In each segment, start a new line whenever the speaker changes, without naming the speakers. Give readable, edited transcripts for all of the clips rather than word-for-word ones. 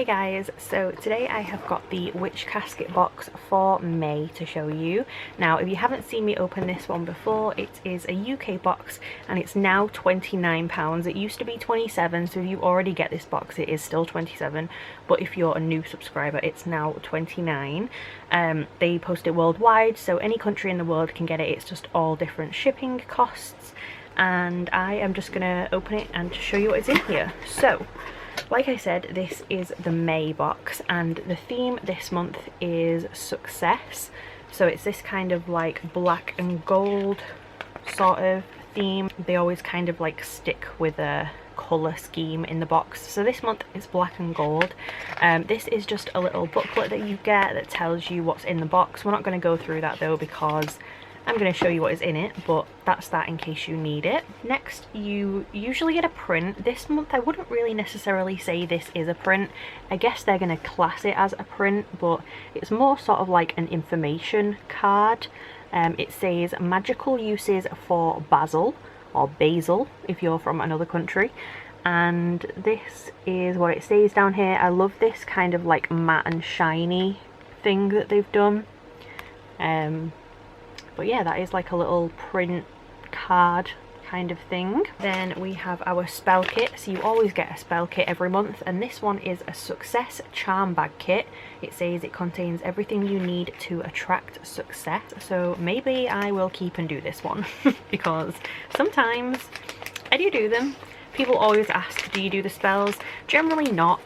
Hey guys, so today I have got the Witch Casket box for May to show you. Now if you haven't seen me open this one before, it is a UK box and it's now £29. It used to be 27, so if you already get this box it is still 27, but if you're a new subscriber it's now 29. They post it worldwide, so any country in the world can get it. It's just all different shipping costs, and I am just gonna open it and show you what is in here. So like I said, this is the May box and the theme this month is success. So it's this kind of like black and gold sort of theme. They always kind of like stick with a colour scheme in the box. So this month is black and gold. This is just a little booklet that you get that tells you what's in the box. We're not going to go through that though because I'm going to show you what is in it, but that's that in case you need it. Next, you usually get a print. This month I wouldn't really necessarily say this is a print. I guess they're going to class it as a print, but it's more sort of like an information card. It says magical uses for basil, or basil if you're from another country. And this is what it says down here. I love this kind of like matte and shiny thing that they've done. But yeah, that is like a little print card kind of thing. Then we have our spell kit. So you always get a spell kit every month, and this one is a success charm bag kit. It says it contains everything you need to attract success. So maybe I will keep and do this one because sometimes I do them. People always ask, do you do the spells? Generally not.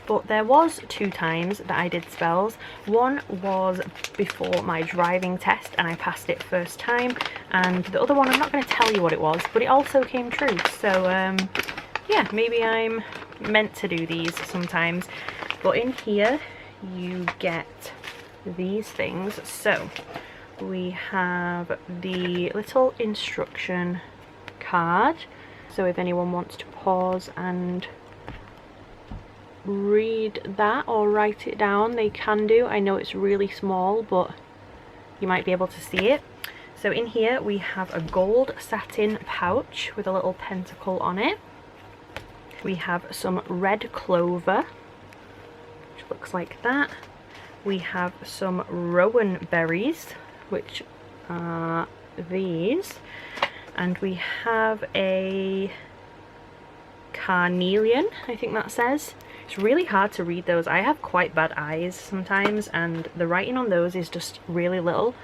But there was 2 times that I did spells. One was before my driving test and I passed it first time, and the other one I'm not going to tell you what it was, but it also came true. So yeah, maybe I'm meant to do these sometimes. But in here you get these things. So we have the little instruction card, so if anyone wants to pause and read that or write it down, they can do. I know it's really small, but you might be able to see it. So in here we have a gold satin pouch with a little pentacle on it. We have some red clover, which looks like that. We have some rowan berries, which are these, and we have a carnelian, I think that says. It's really hard to read those. I have quite bad eyes sometimes and the writing on those is just really little.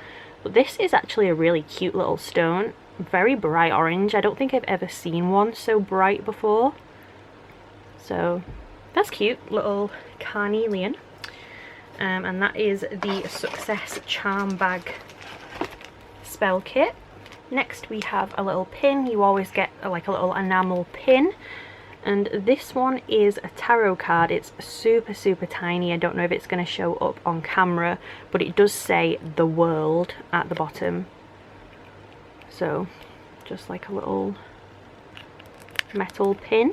But this is actually a really cute little stone. Very bright orange. I don't think I've ever seen one so bright before. So that's cute. Little carnelian. And that is the Success Charm Bag spell kit. Next we have a little pin. You always get like a little enamel pin. And this one is a tarot card. It's super tiny. I don't know if it's going to show up on camera, but it does say the world at the bottom. So just like a little metal pin.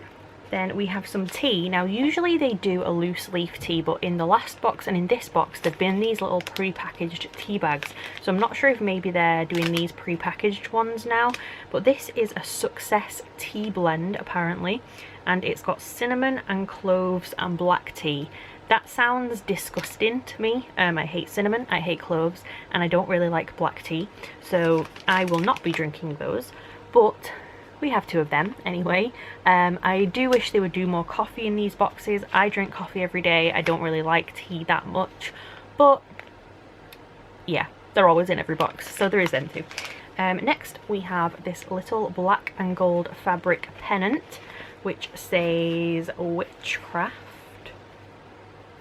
Then we have some tea. Now usually they do a loose leaf tea, but in the last box and in this box there've been these little pre-packaged tea bags. So I'm not sure if maybe they're doing these pre-packaged ones now, but this is a success tea blend apparently, and it's got cinnamon and cloves and black tea. That sounds disgusting to me. I hate cinnamon, I hate cloves, and I don't really like black tea, so I will not be drinking those, but we have 2 of them anyway. I do wish they would do more coffee in these boxes. I drink coffee every day. I don't really like tea that much, but yeah, they're always in every box, so there is them too. Next we have this little black and gold fabric pennant which says witchcraft.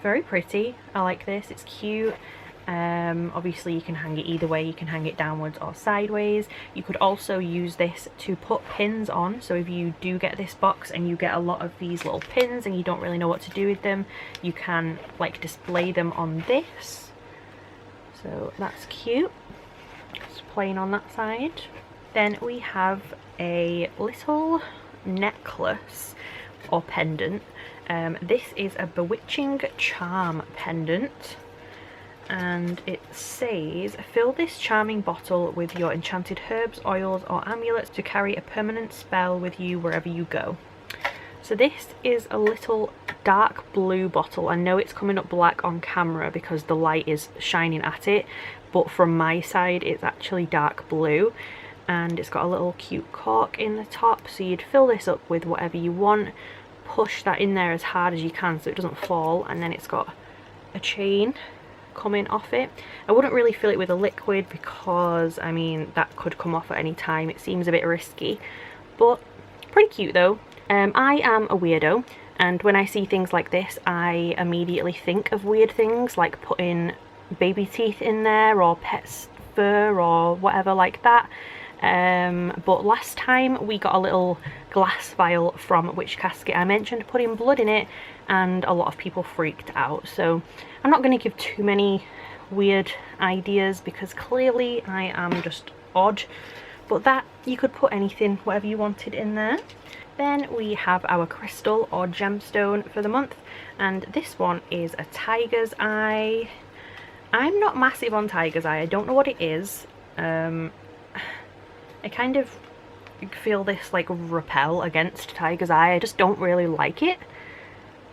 Very pretty. I like this. It's cute. Obviously you can hang it either way. You can hang it downwards or sideways. You could also use this to put pins on, so if you do get this box and you get a lot of these little pins and you don't really know what to do with them, you can like display them on this. So that's cute. Just plain on that side. Then we have a little necklace or pendant. This is a bewitching charm pendant, and it says fill this charming bottle with your enchanted herbs, oils or amulets to carry a permanent spell with you wherever you go. So this is a little dark blue bottle. I know it's coming up black on camera because the light is shining at it, but from my side it's actually dark blue, and it's got a little cute cork in the top, so you'd fill this up with whatever you want, push that in there as hard as you can so it doesn't fall, and then it's got a chain coming off it. I wouldn't really fill it with a liquid because, I mean, that could come off at any time. It seems a bit risky, but pretty cute though. I am a weirdo, and when I see things like this I immediately think of weird things like putting baby teeth in there or pet's fur or whatever like that. But last time we got a little glass vial from Witch Casket. I mentioned putting blood in it and a lot of people freaked out, so I'm not going to give too many weird ideas because clearly I am just odd, but that you could put anything, whatever you wanted in there. Then we have our crystal or gemstone for the month, and this one is a tiger's eye. I'm not massive on tiger's eye. I don't know what it is. I kind of feel this like repel against tiger's eye. I just don't really like it.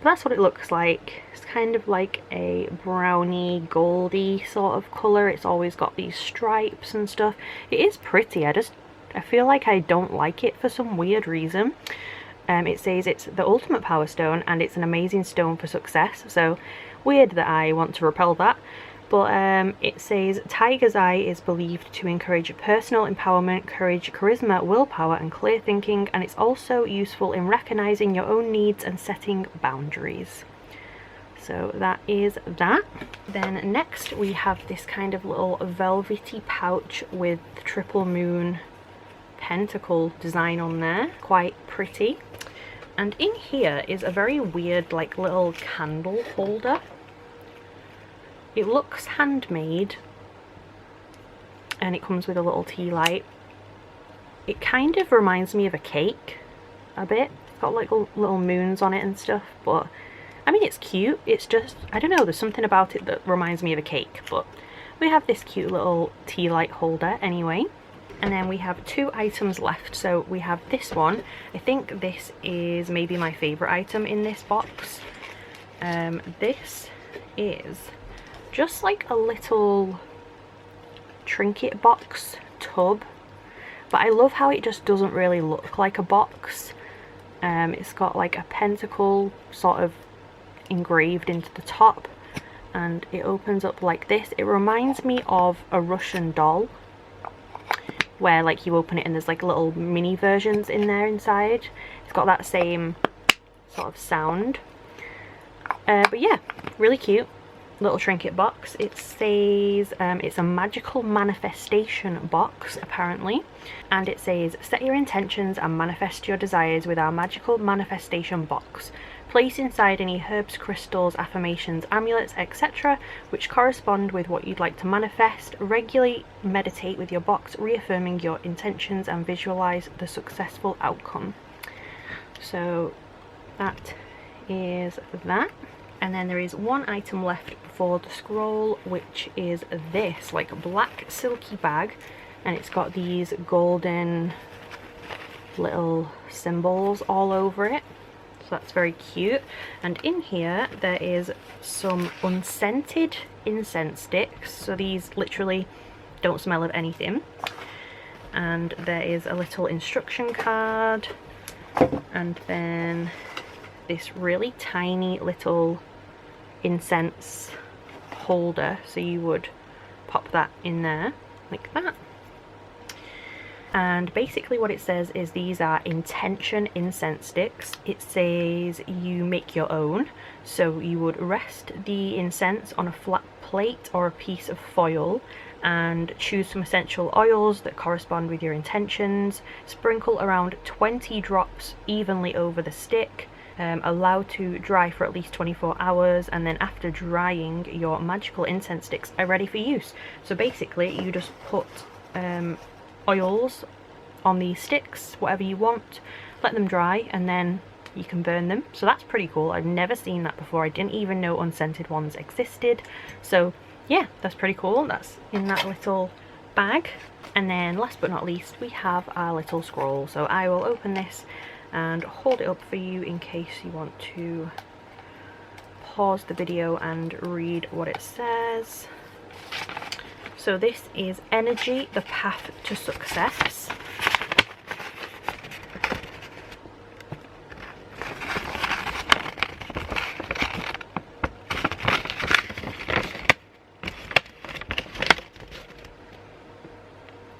But that's what it looks like. It's kind of like a browny goldy sort of colour. It's always got these stripes and stuff. It is pretty. I feel like I don't like it for some weird reason. It says it's the ultimate power stone and it's an amazing stone for success, so weird that I want to repel that. But it says tiger's eye is believed to encourage personal empowerment, courage, charisma, willpower and clear thinking, and it's also useful in recognizing your own needs and setting boundaries. So that is that. Then next we have this kind of little velvety pouch with triple moon pentacle design on there, quite pretty. And in here is a very weird like little candle holder. It looks handmade and it comes with a little tea light. It kind of reminds me of a cake a bit. It's got like little moons on it and stuff, but I mean it's cute. It's just, I don't know, there's something about it that reminds me of a cake. But we have this cute little tea light holder anyway. And then we have two items left. So we have this one. I think this is maybe my favourite item in this box. This is just like a little trinket box tub, but I love how it just doesn't really look like a box. It's got like a pentacle sort of engraved into the top, and it opens up like this. It reminds me of a Russian doll, where like you open it and there's like little mini versions in there inside. It's got that same sort of sound. But yeah, really cute little trinket box. It says it's a magical manifestation box apparently, and it says set your intentions and manifest your desires with our magical manifestation box. Place inside any herbs, crystals, affirmations, amulets, etc. which correspond with what you'd like to manifest. Regularly meditate with your box, reaffirming your intentions and visualize the successful outcome. So that is that. And then there is one item left for the scroll, which is this like black silky bag, and it's got these golden little symbols all over it. So that's very cute. And in here there is some unscented incense sticks. So these literally don't smell of anything. And there is a little instruction card. And then this really tiny little incense holder. So you would pop that in there like that. And basically what it says is these are intention incense sticks. It says you make your own. So you would rest the incense on a flat plate or a piece of foil and choose some essential oils that correspond with your intentions. Sprinkle around 20 drops evenly over the stick. Allow to dry for at least 24 hours, and then after drying your magical incense sticks are ready for use. So basically you just put oils on these sticks, whatever you want, let them dry, and then you can burn them. So that's pretty cool. I've never seen that before. I didn't even know unscented ones existed. So yeah, that's pretty cool. That's in that little bag. And then last but not least, we have our little scroll. So I will open this and hold it up for you in case you want to pause the video and read what it says. So this is Energy, the Path to Success.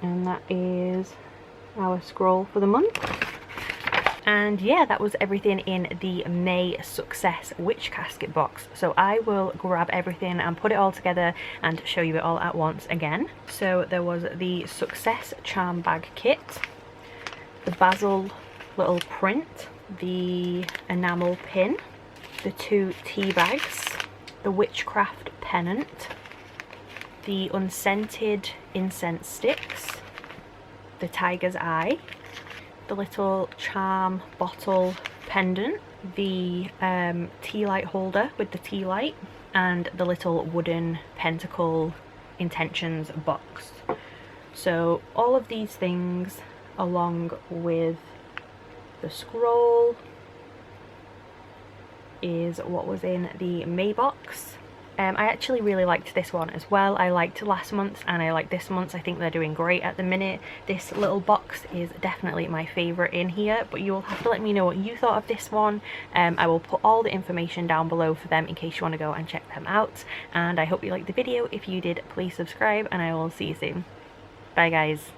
And that is our scroll for the month. And yeah, that was everything in the May Success Witch Casket box. So I will grab everything and put it all together and show you it all at once again. So there was the Success Charm Bag Kit, the Basil little print, the enamel pin, the 2 tea bags, the Witchcraft Pennant, the unscented incense sticks, the tiger's eye, the little charm bottle pendant, the tea light holder with the tea light, and the little wooden pentacle intentions box. So all of these things, along with the scroll, is what was in the May box. I actually really liked this one as well. I liked last month's and I like this month's. I think they're doing great at the minute. This little box is definitely my favourite in here, but you'll have to let me know what you thought of this one. I will put all the information down below for them in case you want to go and check them out. And I hope you liked the video. If you did, please subscribe and I will see you soon. Bye guys.